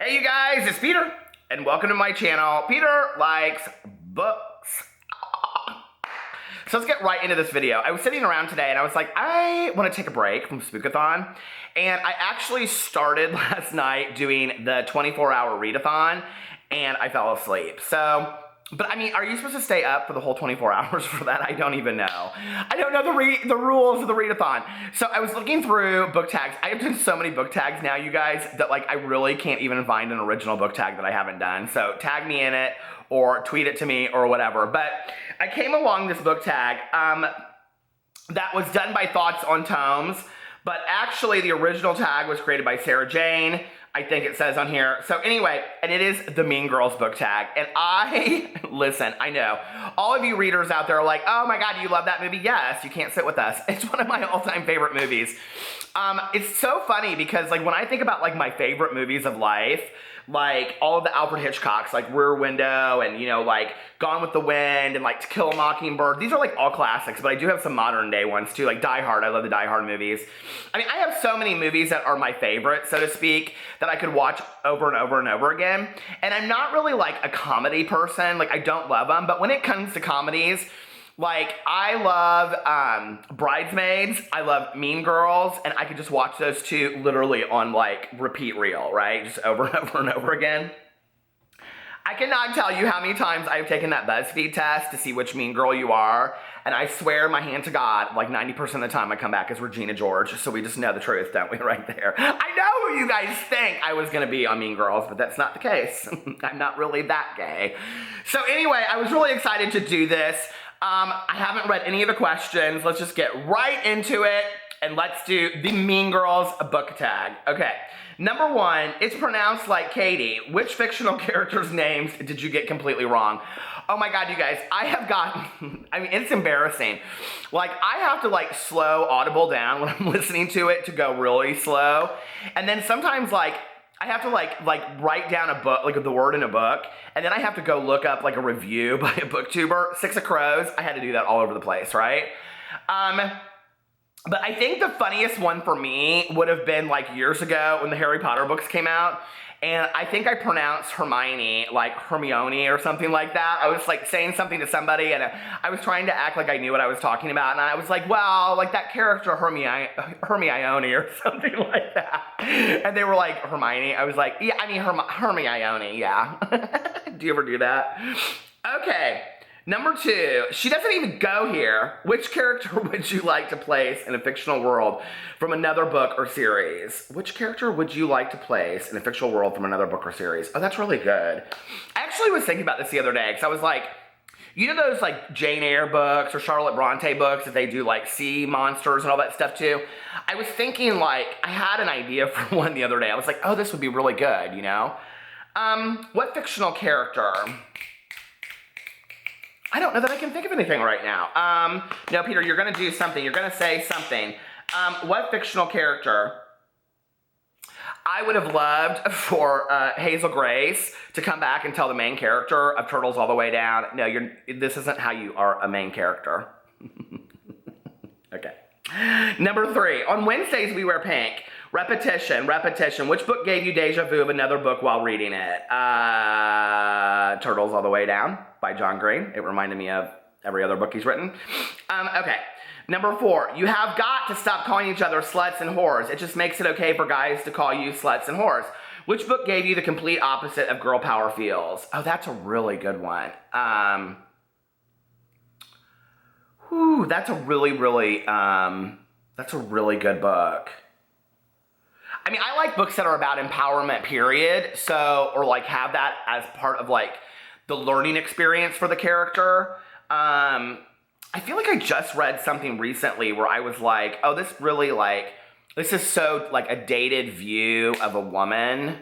Hey you guys, it's Peter, and welcome to my channel, Peter Likes Books. So let's get right into this video. I was sitting around today and I was like, I want to take a break from Spookathon, and I actually started last night doing the 24-hour readathon, and I fell asleep. But I mean, are you supposed to stay up for the whole 24 hours for that? I don't even know. I don't know the rules of the readathon. So I was looking through book tags. I have done so many book tags now, you guys, that like I really can't even find an original book tag that I haven't done. So tag me in it or tweet it to me or whatever. But I came along this book tag that was done by Thoughts on Tomes, but actually the original tag was created by Sarah Jane, I think it says on here. So anyway, and it is the Mean Girls book tag. And listen, I know, all of you readers out there are like, oh my God, you love that movie? Yes, You Can't Sit With Us. It's one of my all-time favorite movies. It's so funny because like when I think about like my favorite movies of life, like all of the Alfred Hitchcocks, like Rear Window and, you know, like Gone with the Wind and like To Kill a Mockingbird. These are like all classics, but I do have some modern day ones too, like Die Hard. I love the Die Hard movies. I mean, I have so many movies that are my favorite, so to speak, that I could watch over and over and over again. And I'm not really like a comedy person. Like I don't love them, but when it comes to comedies, like, I love Bridesmaids, I love Mean Girls, and I could just watch those two literally on, like, repeat reel, right? Just over and over and over again. I cannot tell you how many times I've taken that BuzzFeed test to see which Mean Girl you are, and I swear my hand to God, like 90% of the time I come back as Regina George, so we just know the truth, don't we, right there? I know who you guys think I was going to be on Mean Girls, but that's not the case. I'm not really that gay. So anyway, I was really excited to do this. I haven't read any of the questions. Let's just get right into it, and let's do the Mean Girls book tag. Okay, number one, it's pronounced like Katie. Which fictional characters' names did you get completely wrong? Oh my God, you guys, I have gotten, I mean, it's embarrassing. Like, I have to like slow Audible down when I'm listening to it to go really slow. And then sometimes like, I have to like write down a book, like the word in a book, and then I have to go look up like a review by a booktuber. Six of Crows, I had to do that all over the place, right? But I think the funniest one for me would have been like years ago when the Harry Potter books came out, and I think I pronounced Hermione like Hermione or something like that. I was like saying something to somebody, and I was trying to act like I knew what I was talking about, and I was like, well, like that character Hermione or something like that. And they were like, Hermione? I was like, yeah, I mean Hermione, yeah. Do you ever do that? Okay. Number two, she doesn't even go here. Which character would you like to place in a fictional world from another book or series? Which character would you like to place in a fictional world from another book or series? Oh, that's really good. I actually was thinking about this the other day, because I was like, you know those like Jane Eyre books or Charlotte Bronte books that they do like sea monsters and all that stuff too? I was thinking like, I had an idea for one the other day. I was like, oh, this would be really good, you know? What fictional character? I don't know that I can think of anything right now. No, Peter, you're gonna do something. You're gonna say something. What fictional character? I would have loved for Hazel Grace to come back and tell the main character of Turtles All the Way Down, no, this isn't how you are a main character. Okay. Number three, on Wednesdays we wear pink. Repetition. Which book gave you deja vu of another book while reading it? Turtles All the Way Down by John Green. It reminded me of every other book he's written. Okay. Number four, you have got to stop calling each other sluts and whores. It just makes it okay for guys to call you sluts and whores. Which book gave you the complete opposite of girl power feels? Oh, that's a really good one. That's a really good book. I mean, I like books that are about empowerment, period. So, or like have that as part of like the learning experience for the character. I feel like I just read something recently where I was like, oh, this is so like a dated view of a woman.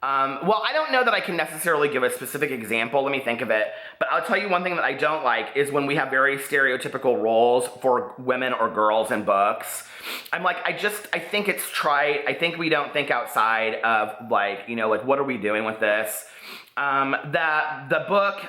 Well, I don't know that I can necessarily give a specific example. Let me think of it. But I'll tell you one thing that I don't like is when we have very stereotypical roles for women or girls in books. I'm like, I think it's trite. I think we don't think outside of like, you know, like what are we doing with this? The book,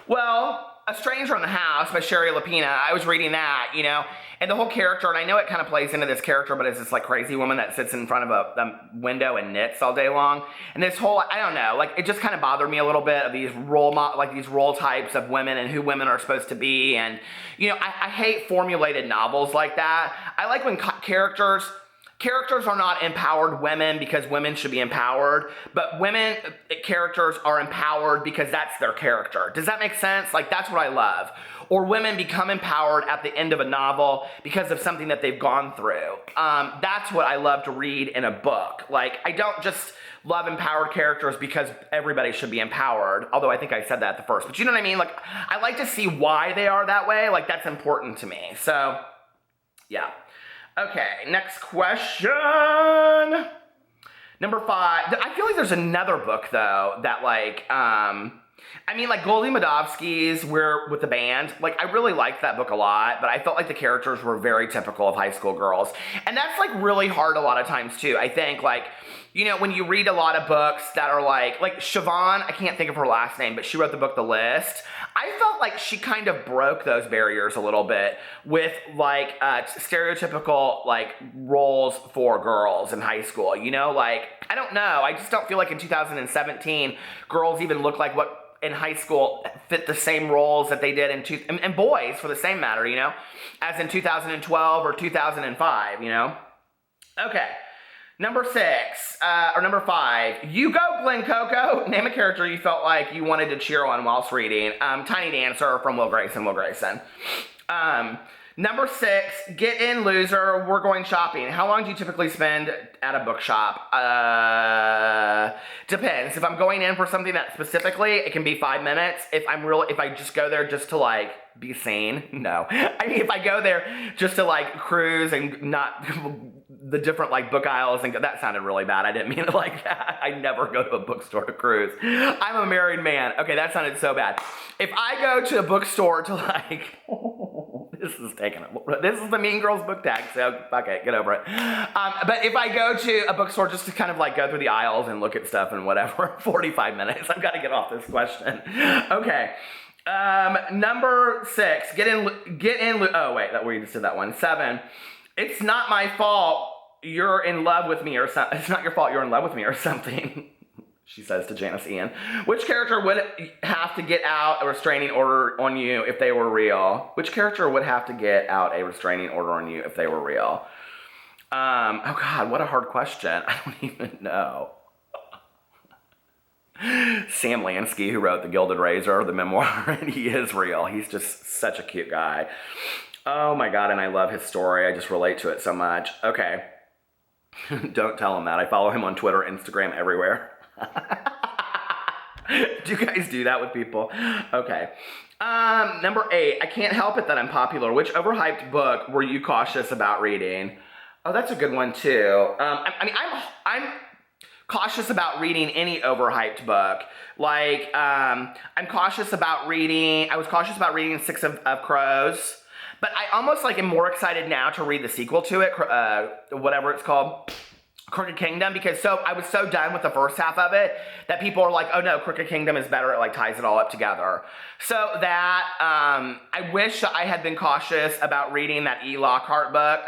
well, A Stranger in the House by Sherry Lapina, I was reading that, you know, and the whole character, and I know it kind of plays into this character, but it's this like crazy woman that sits in front of a window and knits all day long. And this whole, I don't know, like it just kind of bothered me a little bit of these role types of women and who women are supposed to be. And, you know, I hate formulated novels like that. I like when characters are not empowered women because women should be empowered, but women characters are empowered because that's their character. Does that make sense? Like, that's what I love. Or women become empowered at the end of a novel because of something that they've gone through. That's what I love to read in a book. Like, I don't just love empowered characters because everybody should be empowered, although I think I said that at the first. But you know what I mean? Like, I like to see why they are that way. Like, that's important to me. So, yeah. Okay, next question. Number 5. I feel like there's another book, though, that, like, I mean, like, Goldie Modovsky's We're with the Band. Like, I really liked that book a lot, but I felt like the characters were very typical of high school girls. And that's, like, really hard a lot of times, too. I think, like, you know, when you read a lot of books that are like Siobhan, I can't think of her last name, but she wrote the book The List. I felt like she kind of broke those barriers a little bit with, like, stereotypical, like, roles for girls in high school. You know, like, I don't know. I just don't feel like in 2017, girls even look like what in high school fit the same roles that they did and boys for the same matter, you know, as in 2012 or 2005, you know. Okay. Number 5, you go Glen Coco. Name a character you felt like you wanted to cheer on whilst reading. Tiny Dancer from Will Grayson. Number 6, get in, loser. We're going shopping. How long do you typically spend at a bookshop? Depends. If I'm going in for something that specifically, it can be 5 minutes. If I just go there just to like be sane, no. I mean, if I go there just to like cruise and not the different like book aisles and that sounded really bad. I didn't mean it like that. I never go to a bookstore to cruise. I'm a married man. Okay, that sounded so bad. If I go to a bookstore to like, this is the Mean Girls book tag, so fuck it, get over it. But if I go to a bookstore just to kind of like go through the aisles and look at stuff and whatever, 45 minutes. I've got to get off this question. Okay. Number 6, oh wait, we just did that one. 7, it's not my fault you're in love with me or something. It's not your fault you're in love with me or something. She says to Janice Ian. Which character would have to get out a restraining order on you if they were real? Which character would have to get out a restraining order on you if they were real? Oh God, what a hard question. I don't even know. Sam Lansky, who wrote The Gilded Razor, the memoir, and he is real. He's just such a cute guy. Oh my God, and I love his story. I just relate to it so much. Okay. Don't tell him that. I follow him on Twitter, Instagram, everywhere. Do you guys do that with people? Okay. Number 8, I can't help it that I'm popular. Which overhyped book were you cautious about reading? Oh, that's a good one too. I'm cautious about reading any overhyped book. Like, I was cautious about reading Six of Crows, but I almost like am more excited now to read the sequel to it, whatever it's called, Crooked Kingdom, because I was so done with the first half of it that people are like, oh no, Crooked Kingdom is better, it like ties it all up together. So that, I wish I had been cautious about reading that E. Lockhart book.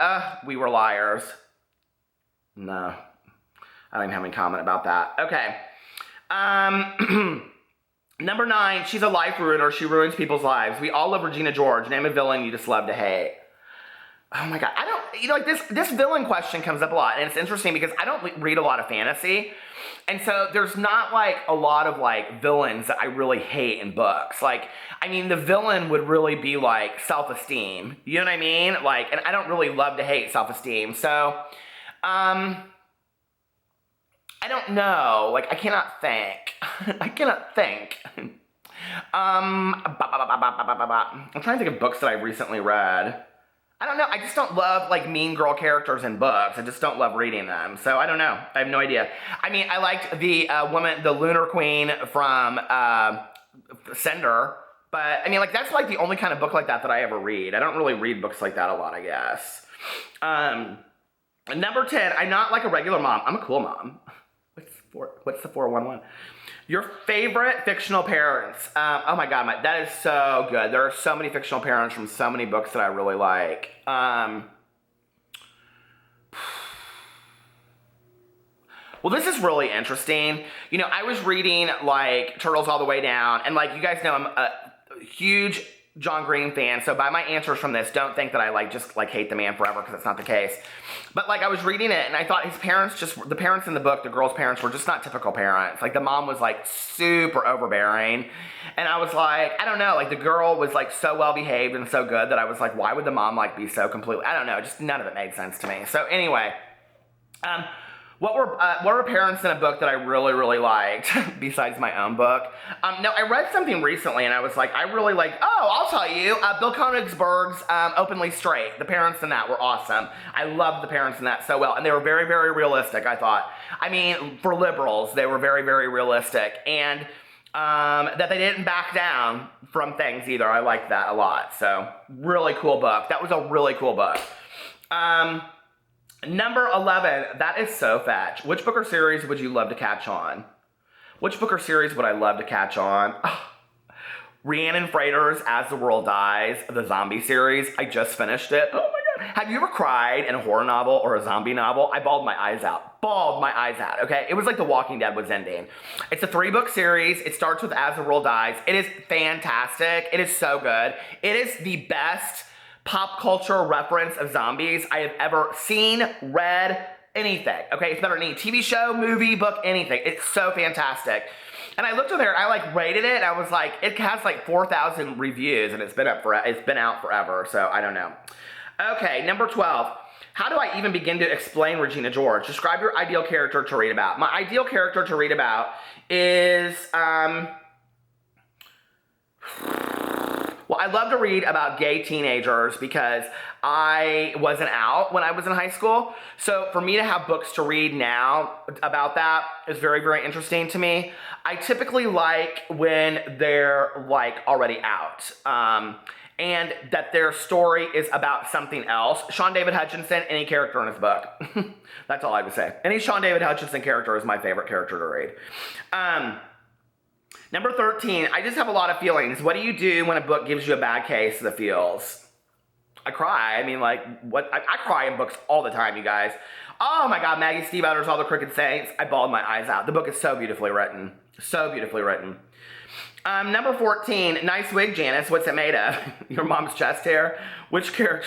We Were Liars. No. I don't even have any comment about that. Okay. Number 9, she's a life ruiner. She ruins people's lives. We all love Regina George. Name a villain you just love to hate. Oh my God. I don't, like this villain question comes up a lot. And it's interesting because I don't read a lot of fantasy. And so there's not like a lot of like villains that I really hate in books. Like, I mean, the villain would really be like self-esteem. You know what I mean? Like, and I don't really love to hate self-esteem. So, I don't know. Like, I cannot think. I cannot think. I'm trying to think of books that I recently read. I don't know. I just don't love, like, mean girl characters in books. I just don't love reading them. So, I don't know. I have no idea. I mean, I liked the the Lunar Queen from Cinder. But, I mean, like, that's, like, the only kind of book like that I ever read. I don't really read books like that a lot, I guess. Number 10, I'm not like a regular mom. I'm a cool mom. What's the 411? Your favorite fictional parents. Oh my God, that is so good. There are so many fictional parents from so many books that I really like. Well, this is really interesting. You know, I was reading, like, Turtles All the Way Down, and, like, you guys know I'm a huge John Green fan, so by my answers from this, don't think that I, just hate the man forever, because that's not the case. But, like, I was reading it, and I thought his parents the parents in the book, the girl's parents, were just not typical parents. Like, the mom was, like, super overbearing, and I was like, I don't know, like, the girl was, like, so well-behaved and so good that I was like, why would the mom, like, be so completely, I don't know, just none of it made sense to me. So, anyway, what were parents in a book that I really, really liked, besides my own book? No, I read something recently, and I was like, I really like, I'll tell you, Bill Konigsberg's Openly Straight. The parents in that were awesome. I loved the parents in that so well, and they were very, very realistic, I thought. I mean, for liberals, they were very, very realistic, and that they didn't back down from things either. I liked that a lot, so really cool book. That was a really cool book. Number 11, that is so fetch. Which book or series would you love to catch on? Which book or series would I love to catch on? Rhiannon Frater's As the World Dies, the zombie series. I just finished it. Oh my God. Have you ever cried in a horror novel or a zombie novel? I bawled my eyes out. Bawled my eyes out, okay? It was like The Walking Dead was ending. It's a 3-book series. It starts with As the World Dies. It is fantastic. It is so good. It is the best pop culture reference of zombies I have ever seen, read, anything. Okay, it's better than any TV show, movie, book, anything. It's so fantastic. And I looked on there, I rated it, and I was like, it has 4,000 reviews, and it's been out forever, so I don't know. Okay, number 12. How do I even begin to explain Regina George? Describe your ideal character to read about. My ideal character to read about is, well, I love to read about gay teenagers because I wasn't out when I was in high school. So for me to have books to read now about that is very, very interesting to me. I typically like when they're already out. And that their story is about something else. Sean David Hutchinson, any character in his book. That's all I would say. Any Sean David Hutchinson character is my favorite character to read. Number 13, I just have a lot of feelings. What do you do when a book gives you a bad case of the feels? I cry. I mean, I cry in books all the time, you guys. Oh my God, Maggie Stiefvater's All the Crooked Saints. I bawled my eyes out. The book is so beautifully written. So beautifully written. Number 14, nice wig, Janice. What's it made of? Your mom's chest hair? Which character's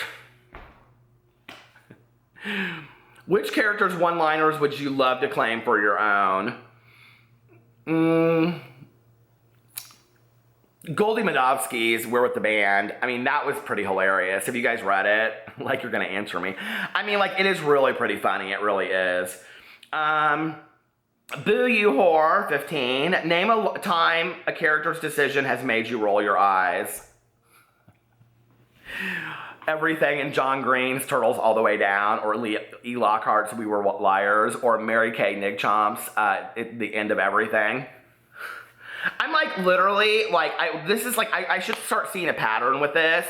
one-liners would you love to claim for your own? Goldie Madovsky's We're With the Band. I mean, that was pretty hilarious. Have you guys read it? You're gonna answer me. I mean, it is really pretty funny. It really is. Boo You Whore, 15. Name a time a character's decision has made you roll your eyes. Everything in John Green's Turtles All the Way Down, or E. Lockhart's We Were Liars, or Mary Kay Nigchomp's at the end of everything. I'm literally, I should start seeing a pattern with this,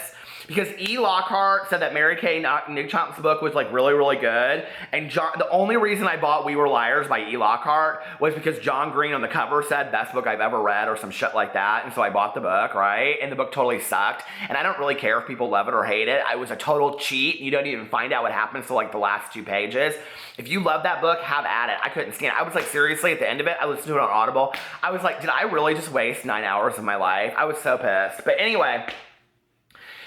because E. Lockhart said that Mary Kay Nigchomp's book was really, really good, and the only reason I bought We Were Liars by E. Lockhart was because John Green on the cover said best book I've ever read or some shit like that, and so I bought the book, right? And the book totally sucked, and I don't really care if people love it or hate it. I was a total cheat. You don't even find out what happens till the last 2 pages. If you love that book, have at it. I couldn't stand it. I was seriously, at the end of it, I listened to it on Audible. I was like, did I really just waste 9 hours of my life? I was so pissed. But anyway,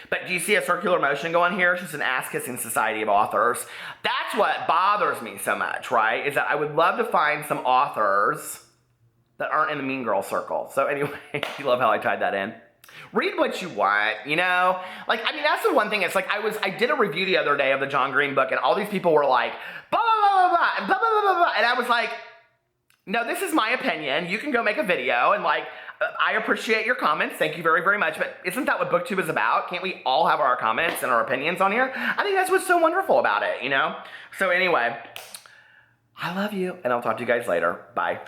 but do you see a circular motion going here? It's just an ass-kissing society of authors. That's what bothers me so much, right? Is that I would love to find some authors that aren't in the Mean Girl circle. So anyway, you love how I tied that in. Read what you want, you know? I mean, that's the one thing. It's I did a review the other day of the John Green book, and all these people were like, blah, blah, blah, blah, blah, and blah, blah, blah, blah, blah. And I was like, no, this is my opinion. You can go make a video, and I appreciate your comments. Thank you very, very much. But isn't that what BookTube is about? Can't we all have our comments and our opinions on here? I think that's what's so wonderful about it, you know? So anyway, I love you, and I'll talk to you guys later. Bye.